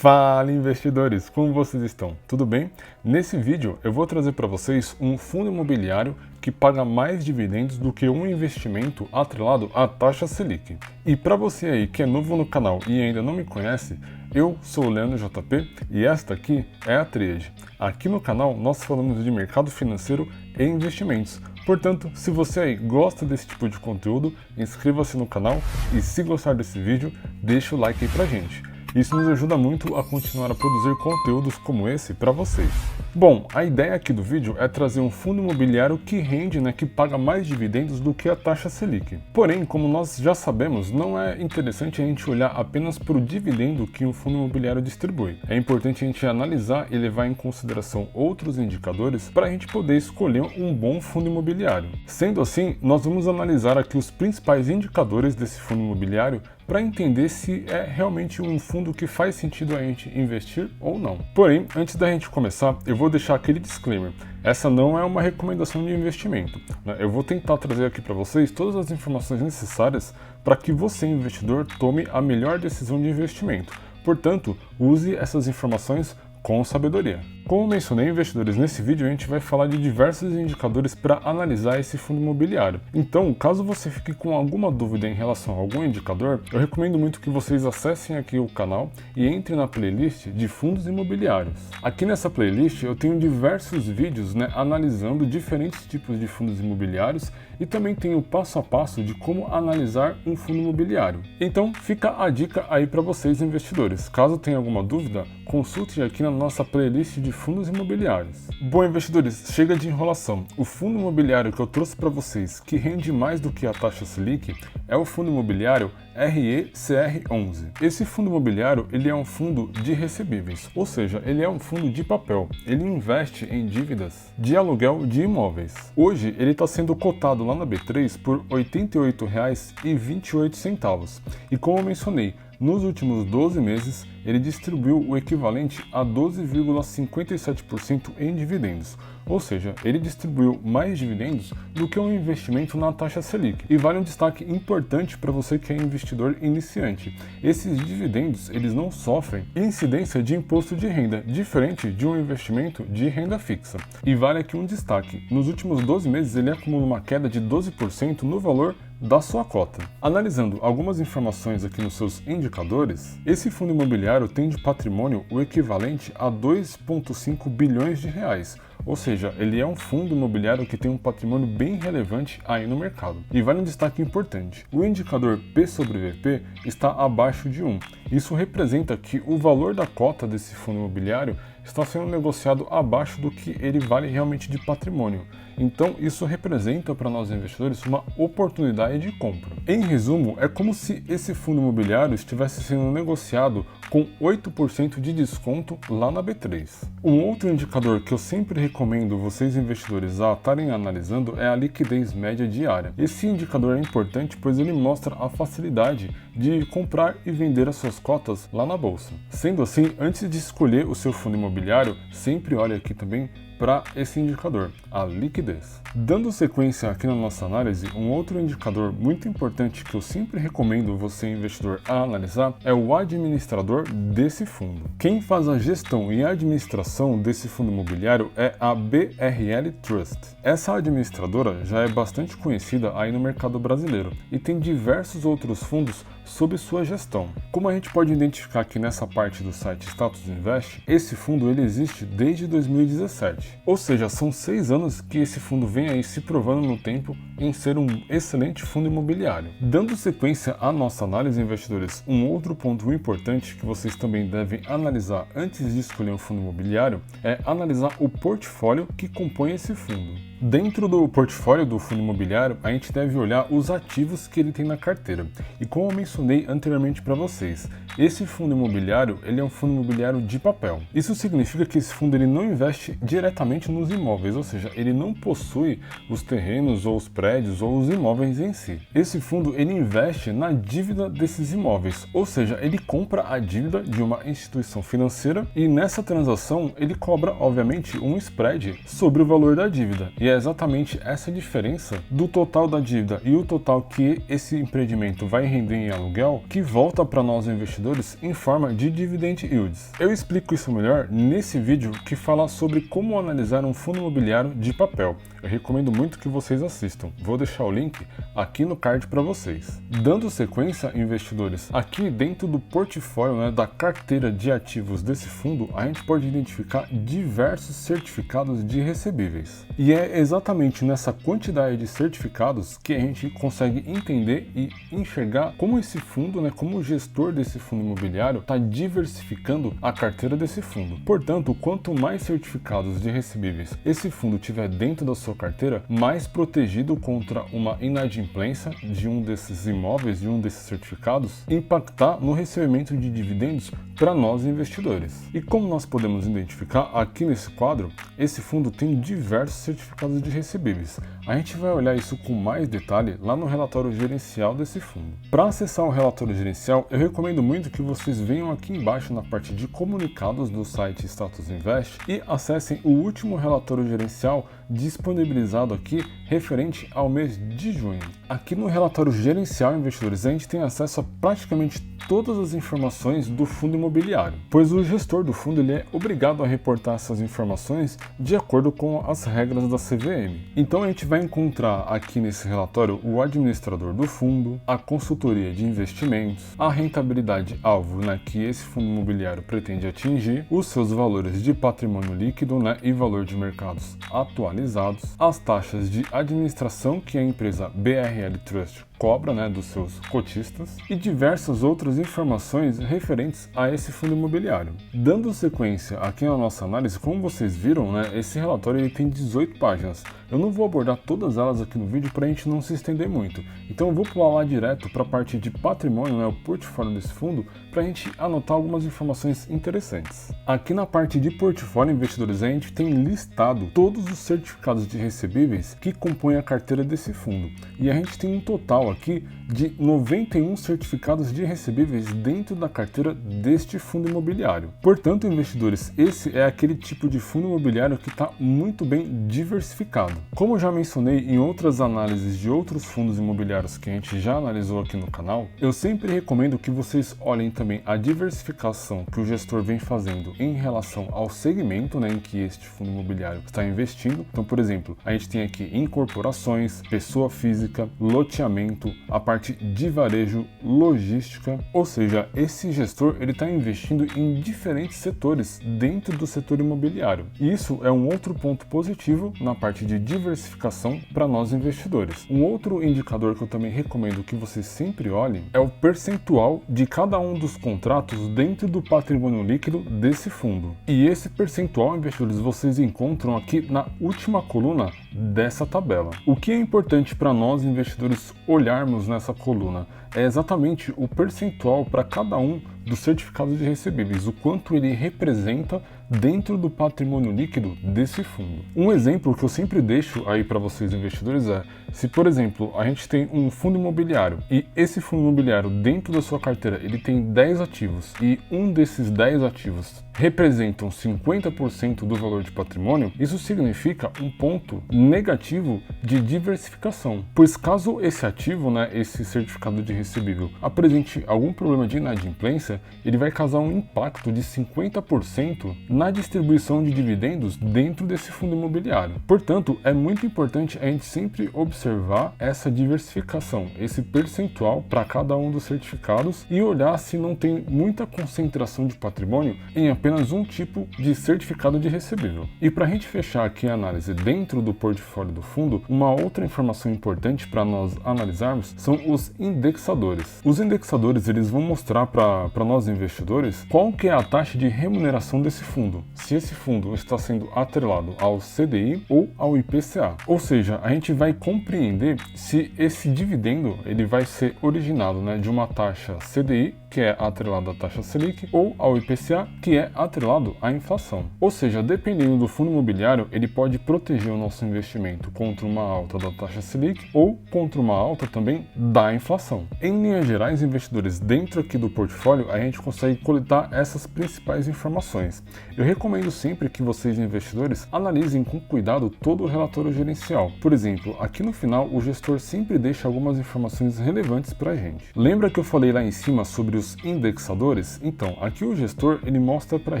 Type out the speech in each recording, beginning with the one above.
Fala investidores, como vocês estão? Tudo bem? Nesse vídeo eu vou trazer para vocês um fundo imobiliário que paga mais dividendos do que um investimento atrelado à taxa Selic. E para você aí que é novo no canal e ainda não me conhece, eu sou o Leandro JP e esta aqui é a Trade. Aqui no canal nós falamos de mercado financeiro e investimentos. Portanto, se você aí gosta desse tipo de conteúdo, inscreva-se no canal e se gostar desse vídeo, deixa o like aí pra gente. Isso nos ajuda muito a continuar a produzir conteúdos como esse para vocês. Bom, a ideia aqui do vídeo é trazer um fundo imobiliário que rende, que paga mais dividendos do que a taxa Selic. Porém, como nós já sabemos, não é interessante a gente olhar apenas para o dividendo que um fundo imobiliário distribui. É importante a gente analisar e levar em consideração outros indicadores para a gente poder escolher um bom fundo imobiliário. Sendo assim, nós vamos analisar aqui os principais indicadores desse fundo imobiliário para entender se é realmente um fundo que faz sentido a gente investir ou não. Porém, antes da gente começar, eu vou deixar aquele disclaimer. Essa não é uma recomendação de investimento. Eu vou tentar trazer aqui para vocês todas as informações necessárias para que você, investidor, tome a melhor decisão de investimento. Portanto, use essas informações com sabedoria. Como mencionei, investidores, nesse vídeo a gente vai falar de diversos indicadores para analisar esse fundo imobiliário. Então, caso você fique com alguma dúvida em relação a algum indicador, eu recomendo muito que vocês acessem aqui o canal e entrem na playlist de fundos imobiliários. Aqui nessa playlist eu tenho diversos vídeos analisando diferentes tipos de fundos imobiliários e também tenho passo a passo de como analisar um fundo imobiliário. Então, fica a dica aí para vocês, investidores. Caso tenha alguma dúvida, consulte aqui na nossa playlist de fundos imobiliários. Bom, investidores, chega de enrolação. O fundo imobiliário que eu trouxe para vocês, que rende mais do que a taxa Selic, é o fundo imobiliário RECR11. Esse fundo imobiliário ele é um fundo de recebíveis, ou seja, ele é um fundo de papel. Ele investe em dívidas de aluguel de imóveis. Hoje ele está sendo cotado lá na B3 por R$ 88,28. E como eu mencionei, nos últimos 12 meses, ele distribuiu o equivalente a 12,57% em dividendos, ou seja, ele distribuiu mais dividendos do que um investimento na taxa Selic. E vale um destaque importante para você que é investidor iniciante. Esses dividendos, eles não sofrem incidência de imposto de renda, diferente de um investimento de renda fixa. E vale aqui um destaque, nos últimos 12 meses ele acumula uma queda de 12% no valor da sua cota. Analisando algumas informações aqui nos seus indicadores, esse fundo imobiliário tem de patrimônio o equivalente a 2,5 bilhões de reais, ou seja, ele é um fundo imobiliário que tem um patrimônio bem relevante aí no mercado. E vale um destaque importante, o indicador P sobre VP está abaixo de 1. Isso representa que o valor da cota desse fundo imobiliário está sendo negociado abaixo do que ele vale realmente de patrimônio. Então isso representa para nós investidores uma oportunidade de compra. Em resumo, é como se esse fundo imobiliário estivesse sendo negociado com 8% de desconto lá na B3. Um outro indicador que eu sempre recomendo vocês investidores a estarem analisando é a liquidez média diária. Esse indicador é importante pois ele mostra a facilidade de comprar e vender as suas cotas lá na bolsa. Sendo assim, antes de escolher o seu fundo imobiliário, sempre olhe aqui também para esse indicador, a liquidez. Dando sequência aqui na nossa análise, um outro indicador muito importante que eu sempre recomendo você, investidor, a analisar é o administrador desse fundo. Quem faz a gestão e a administração desse fundo imobiliário é a BRL Trust. Essa administradora já é bastante conhecida aí no mercado brasileiro e tem diversos outros fundos sob sua gestão. Como a gente pode identificar aqui nessa parte do site Status Invest, esse fundo ele existe desde 2017. Ou seja, são 6 anos que esse fundo vem aí se provando no tempo em ser um excelente fundo imobiliário. Dando sequência à nossa análise, investidores, um outro ponto importante que vocês também devem analisar antes de escolher um fundo imobiliário é analisar o portfólio que compõe esse fundo. Dentro do portfólio do fundo imobiliário, a gente deve olhar os ativos que ele tem na carteira. E como eu mencionei anteriormente para vocês, esse fundo imobiliário ele é um fundo imobiliário de papel. Isso significa que esse fundo ele não investe diretamente nos imóveis, ou seja, ele não possui os terrenos ou os prédios ou os imóveis em si. Esse fundo ele investe na dívida desses imóveis, ou seja, ele compra a dívida de uma instituição financeira e nessa transação ele cobra, obviamente, um spread sobre o valor da dívida. E é exatamente essa diferença do total da dívida e o total que esse empreendimento vai render em aluguel que volta para nós investidores em forma de dividend yields. Eu explico isso melhor nesse vídeo que fala sobre como analisar um fundo imobiliário de papel. Eu recomendo muito que vocês assistam. Vou deixar o link aqui no card para vocês. Dando sequência, investidores, aqui dentro do portfólio, né, da carteira de ativos desse fundo, a gente pode identificar diversos certificados de recebíveis. E é exatamente nessa quantidade de certificados que a gente consegue entender e enxergar como esse fundo, né, como o gestor desse fundo imobiliário está diversificando a carteira desse fundo. Portanto, quanto mais certificados de recebíveis esse fundo tiver dentro da sua carteira, mais protegido contra uma inadimplência de um desses imóveis, de um desses certificados, impactar no recebimento de dividendos para nós investidores. E como nós podemos identificar aqui nesse quadro, esse fundo tem diversos certificados de recebíveis. A gente vai olhar isso com mais detalhe lá no relatório gerencial desse fundo. Para acessar o relatório gerencial, eu recomendo muito que vocês venham aqui embaixo na parte de comunicados do site Status Invest e acessem o último relatório gerencial disponibilizado aqui referente ao mês de junho. Aqui no relatório gerencial, investidores, a gente tem acesso a praticamente todas as informações do fundo imobiliário, pois o gestor do fundo ele é obrigado a reportar essas informações de acordo com as regras da CVM. Então a gente vai encontrar aqui nesse relatório o administrador do fundo, a consultoria de investimentos, a rentabilidade alvo, né, que esse fundo imobiliário pretende atingir, os seus valores de patrimônio líquido, né, e valor de mercados atualizados, as taxas de administração que a empresa BRL Trust cobra, né, dos seus cotistas e diversas outras informações referentes a esse fundo imobiliário. Dando sequência aqui na nossa análise, como vocês viram, né, esse relatório ele tem 18 páginas. Eu não vou abordar todas elas aqui no vídeo para a gente não se estender muito. Então eu vou pular lá direto para a parte de patrimônio, né, o portfólio desse fundo, para a gente anotar algumas informações interessantes. Aqui na parte de portfólio, investidores, a gente tem listado todos os certificados de recebíveis que compõem a carteira desse fundo. E a gente tem um total aqui de 91 certificados de recebíveis dentro da carteira deste fundo imobiliário. Portanto, investidores, esse é aquele tipo de fundo imobiliário que está muito bem diversificado. Como eu já mencionei em outras análises de outros fundos imobiliários que a gente já analisou aqui no canal, eu sempre recomendo que vocês olhem também a diversificação que o gestor vem fazendo em relação ao segmento, né, em que este fundo imobiliário está investindo. Então, por exemplo, a gente tem aqui incorporações, pessoa física, loteamento, a parte de varejo, logística, ou seja, esse gestor ele está investindo em diferentes setores dentro do setor imobiliário. E isso é um outro ponto positivo na parte de diversificação para nós investidores. Um outro indicador que eu também recomendo que vocês sempre olhem é o percentual de cada um dos contratos dentro do patrimônio líquido desse fundo. E esse percentual, investidores, vocês encontram aqui na última coluna dessa tabela. O que é importante para nós investidores olharmos nessa coluna é exatamente o percentual para cada um dos certificados de recebíveis, o quanto ele representa dentro do patrimônio líquido desse fundo. Um exemplo que eu sempre deixo aí para vocês investidores é, se por exemplo a gente tem um fundo imobiliário e esse fundo imobiliário dentro da sua carteira ele tem 10 ativos e um desses 10 ativos representam 50% do valor de patrimônio, isso significa um ponto negativo de diversificação, pois caso esse ativo, né, esse certificado de recebível, apresente algum problema de inadimplência, ele vai causar um impacto de 50% na distribuição de dividendos dentro desse fundo imobiliário. Portanto, é muito importante a gente sempre observar essa diversificação, esse percentual para cada um dos certificados e olhar se não tem muita concentração de patrimônio em apenas um tipo de certificado de recebível. E para a gente fechar aqui a análise dentro do portfólio do fundo, uma outra informação importante para nós analisarmos são os indexadores. Os indexadores eles vão mostrar para nós investidores qual que é a taxa de remuneração desse fundo, se esse fundo está sendo atrelado ao CDI ou ao IPCA. Ou seja, a gente vai compreender se esse dividendo ele vai ser originado, né, de uma taxa CDI que é atrelado à taxa Selic, ou ao IPCA, que é atrelado à inflação. Ou seja, dependendo do fundo imobiliário, ele pode proteger o nosso investimento contra uma alta da taxa Selic ou contra uma alta também da inflação. Em linhas gerais, investidores, dentro aqui do portfólio, a gente consegue coletar essas principais informações. Eu recomendo sempre que vocês, investidores, analisem com cuidado todo o relatório gerencial. Por exemplo, aqui no final, o gestor sempre deixa algumas informações relevantes para a gente. Lembra que eu falei lá em cima sobre os indexadores? Então, aqui o gestor ele mostra para a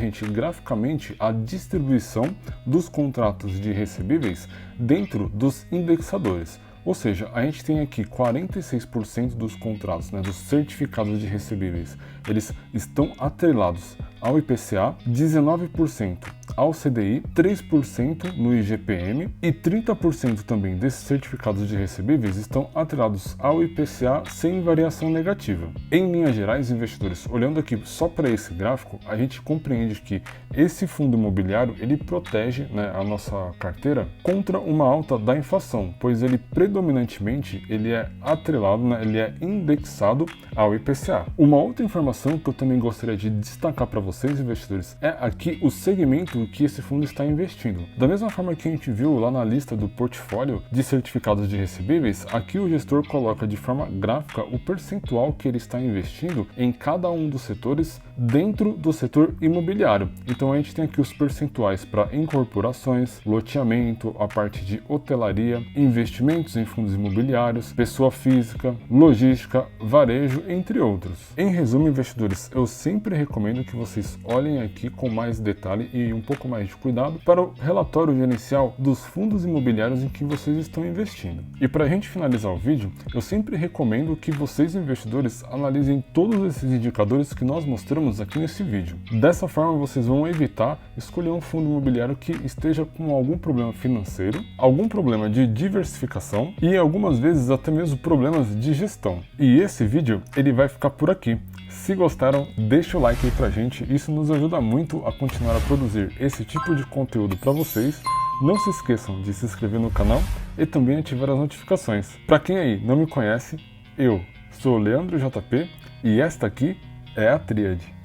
gente graficamente a distribuição dos contratos de recebíveis dentro dos indexadores. Ou seja, a gente tem aqui 46% dos contratos, dos certificados de recebíveis, eles estão atrelados ao IPCA, 19% ao CDI, 3% no IGPM e 30% também desses certificados de recebíveis estão atrelados ao IPCA sem variação negativa. Em linhas gerais, investidores, olhando aqui só para esse gráfico, a gente compreende que esse fundo imobiliário ele protege a nossa carteira contra uma alta da inflação, pois ele predominantemente ele é atrelado, ele é indexado ao IPCA. Uma outra informação que eu também gostaria de destacar para vocês, investidores, é aqui o segmento que esse fundo está investindo. Da mesma forma que a gente viu lá na lista do portfólio de certificados de recebíveis, aqui o gestor coloca de forma gráfica o percentual que ele está investindo em cada um dos setores dentro do setor imobiliário. Então a gente tem aqui os percentuais para incorporações, loteamento, a parte de hotelaria, investimentos em fundos imobiliários, pessoa física, logística, varejo, entre outros. Em resumo, investidores, eu sempre recomendo que vocês olhem aqui com mais detalhe e um pouco mais de cuidado para o relatório gerencial dos fundos imobiliários em que vocês estão investindo. E para a gente finalizar o vídeo, eu sempre recomendo que vocês, investidores, analisem todos esses indicadores que nós mostramos aqui nesse vídeo. Dessa forma, vocês vão evitar escolher um fundo imobiliário que esteja com algum problema financeiro, algum problema de diversificação e algumas vezes até mesmo problemas de gestão. E esse vídeo ele vai ficar por aqui. Se gostaram, deixa o like aí pra gente, isso nos ajuda muito a continuar a produzir esse tipo de conteúdo para vocês. Não se esqueçam de se inscrever no canal e também ativar as notificações. Para quem aí não me conhece, eu sou o Leandro JP e esta aqui é a Tríade.